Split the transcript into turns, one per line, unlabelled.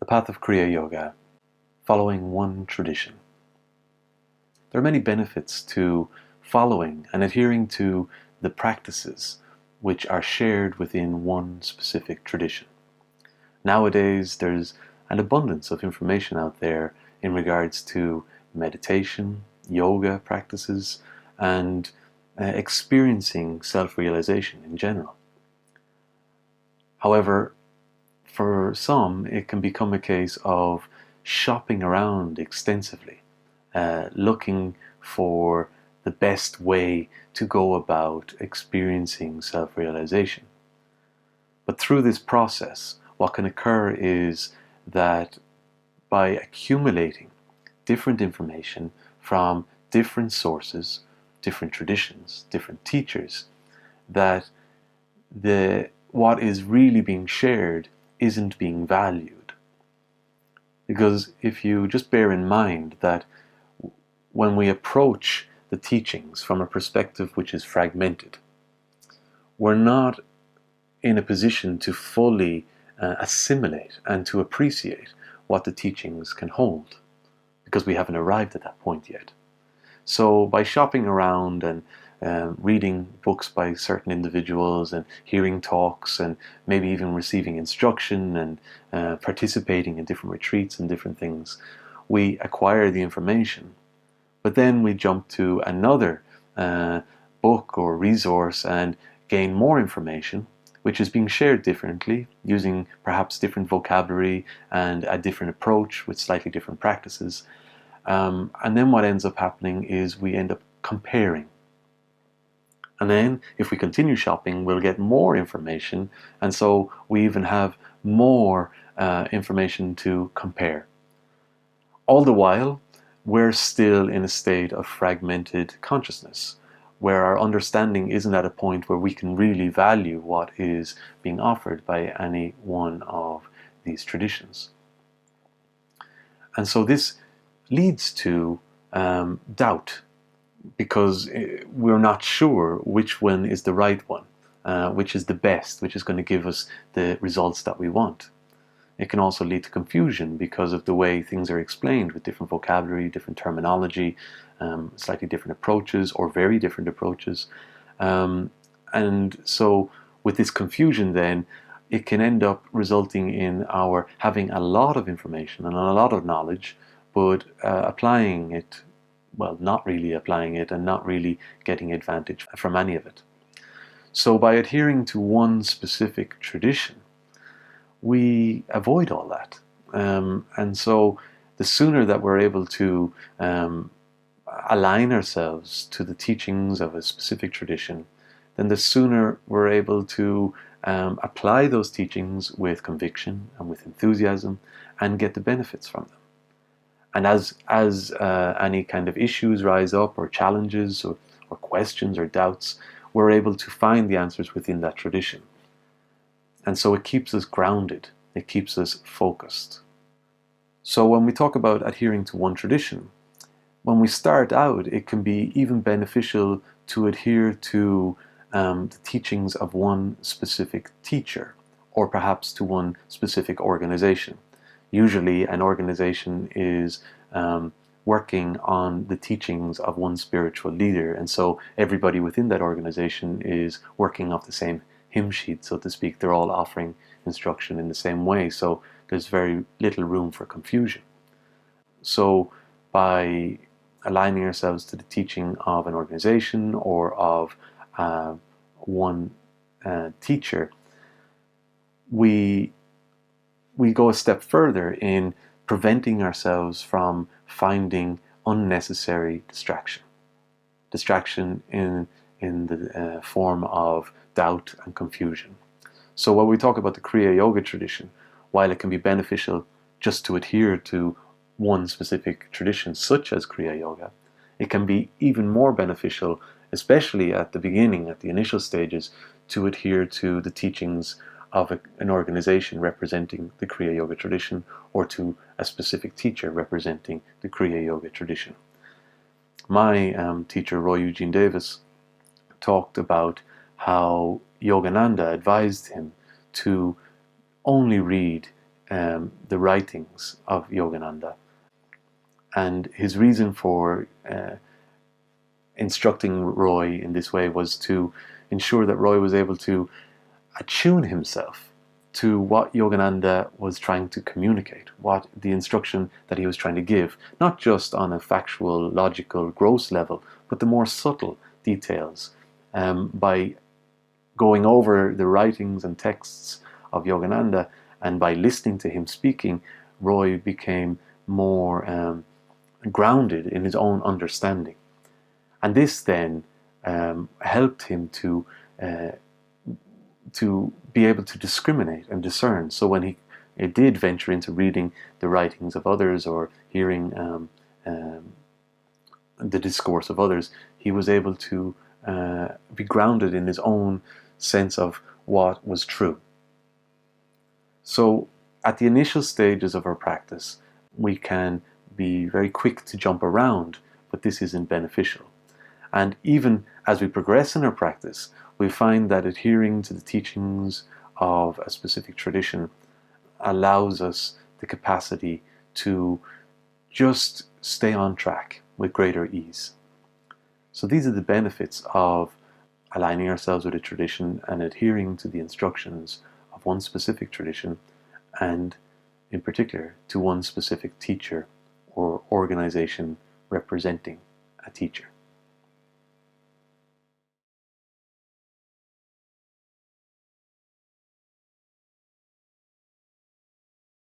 The path of Kriya Yoga, following one tradition. There are many benefits to following and adhering to the practices which are shared within one specific tradition. Nowadays, there's an abundance of information out there in regards to meditation, yoga practices, and experiencing self-realization in general. However, for some, it can become a case of shopping around extensively, looking for the best way to go about experiencing self-realization. But through this process, what can occur is that by accumulating different information from different sources, different traditions, different teachers, that what is really being shared isn't being valued. Because if you just bear in mind that when we approach the teachings from a perspective which is fragmented, we're not in a position to fully assimilate and to appreciate what the teachings can hold, because we haven't arrived at that point yet. So by shopping around and reading books by certain individuals and hearing talks and maybe even receiving instruction and participating in different retreats and different things, we acquire the information. But then we jump to another book or resource and gain more information, which is being shared differently, using perhaps different vocabulary and a different approach with slightly different practices. And then what ends up happening is we end up comparing. And then if we continue shopping, we'll get more information, and so we even have more information to compare. All the while, we're still in a state of fragmented consciousness, where our understanding isn't at a point where we can really value what is being offered by any one of these traditions. And so this leads to doubt, because we're not sure which one is the right one, which is the best, which is going to give us the results that we want. It can also lead to confusion because of the way things are explained, with different vocabulary, different terminology, slightly different approaches or very different approaches. And so with this confusion then, it can end up resulting in our having a lot of information and a lot of knowledge, but applying it, well, not really applying it and not really getting advantage from any of it. So by adhering to one specific tradition, we avoid all that. And so the sooner that we're able to align ourselves to the teachings of a specific tradition, then the sooner we're able to apply those teachings with conviction and with enthusiasm and get the benefits from them. And as any kind of issues rise up, or challenges, or questions or doubts, we're able to find the answers within that tradition. And so it keeps us grounded, it keeps us focused. So when we talk about adhering to one tradition, when we start out, it can be even beneficial to adhere to the teachings of one specific teacher, or perhaps to one specific organization. Usually an organization is working on the teachings of one spiritual leader, and so everybody within that organization is working off the same hymn sheet, so to speak. They're all offering instruction in the same way, so there's very little room for confusion. So by aligning ourselves to the teaching of an organization or of one teacher, we go a step further in preventing ourselves from finding unnecessary distraction. Distraction in the form of doubt and confusion. So when we talk about the Kriya Yoga tradition, while it can be beneficial just to adhere to one specific tradition, such as Kriya Yoga, it can be even more beneficial, especially at the beginning, at the initial stages, to adhere to the teachings of an organization representing the Kriya Yoga tradition, or to a specific teacher representing the Kriya Yoga tradition. My teacher, Roy Eugene Davis, talked about how Yogananda advised him to only read the writings of Yogananda. And his reason for instructing Roy in this way was to ensure that Roy was able to attune himself to what Yogananda was trying to communicate, what the instruction that he was trying to give, not just on a factual, logical, gross level, but the more subtle details. By going over the writings and texts of Yogananda and by listening to him speaking, Roy became more grounded in his own understanding. And this then helped him to be able to discriminate and discern. So when he did venture into reading the writings of others or hearing the discourse of others, he was able to be grounded in his own sense of what was true. So at the initial stages of our practice, we can be very quick to jump around, but this isn't beneficial. And even as we progress in our practice, we find that adhering to the teachings of a specific tradition allows us the capacity to just stay on track with greater ease. So these are the benefits of aligning ourselves with a tradition and adhering to the instructions of one specific tradition, and in particular to one specific teacher or organization representing a teacher.